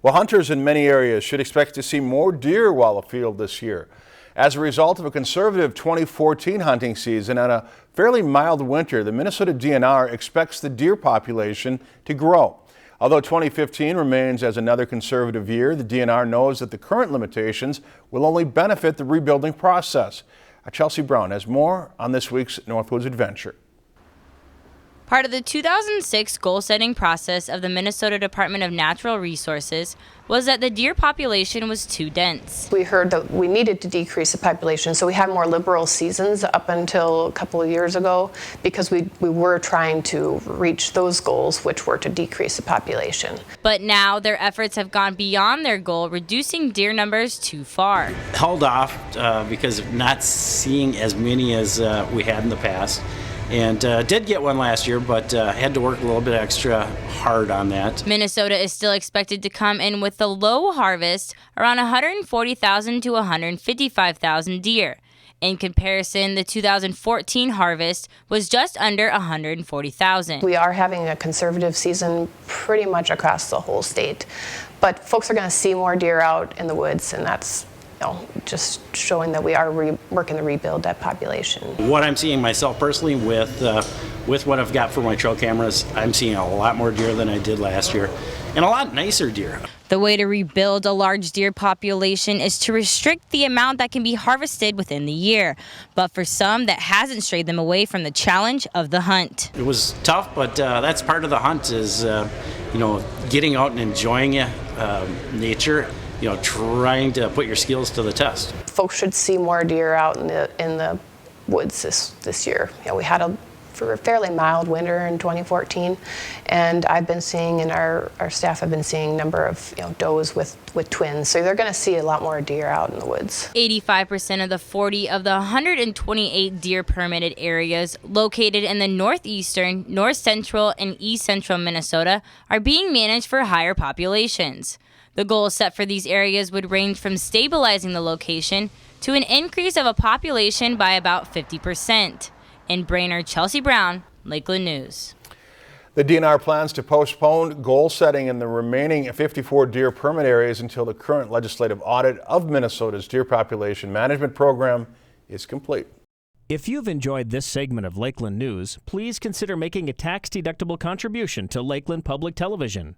Well, hunters in many areas should expect to see more deer wildfield this year. As a result of a conservative 2014 hunting season and a fairly mild winter, the Minnesota DNR expects the deer population to grow. Although 2015 remains as another conservative year, the DNR knows that the current limitations will only benefit the rebuilding process. Chelsea Brown has more on this week's Northwoods adventure. Part of the 2006 goal-setting process of the Minnesota Department of Natural Resources was that the deer population was too dense. We heard that we needed to decrease the population, so we had more liberal seasons up until a couple of years ago because we were trying to reach those goals, which were to decrease the population. But now their efforts have gone beyond their goal, reducing deer numbers too far. Held off because of not seeing as many as we had in the past. And did get one last year, but had to work a little bit extra hard on that. Minnesota is still expected to come in with a low harvest, around 140,000 to 155,000 deer. In comparison, the 2014 harvest was just under 140,000. We are having a conservative season pretty much across the whole state, but folks are going to see more deer out in the woods, and that's just showing that we are working to rebuild that population. What I'm seeing myself personally with what I've got for my trail cameras, I'm seeing a lot more deer than I did last year, and a lot nicer deer. The way to rebuild a large deer population is to restrict the amount that can be harvested within the year. But for some, that hasn't strayed them away from the challenge of the hunt. It was tough, but that's part of the hunt is, getting out and enjoying nature. Trying to put your skills to the test. Folks should see more deer out in the woods this year. We had a fairly mild winter in 2014, and I've been seeing, and our staff have been seeing, a number of does with twins. So they're going to see a lot more deer out in the woods. 85% of the 40 of the 128 deer permitted areas located in the northeastern, north central, and east central Minnesota are being managed for higher populations. The goal set for these areas would range from stabilizing the location to an increase of a population by about 50%. In Brainerd, Chelsea Brown, Lakeland News. The DNR plans to postpone goal setting in the remaining 54 deer permit areas until the current legislative audit of Minnesota's deer population management program is complete. If you've enjoyed this segment of Lakeland News, please consider making a tax-deductible contribution to Lakeland Public Television.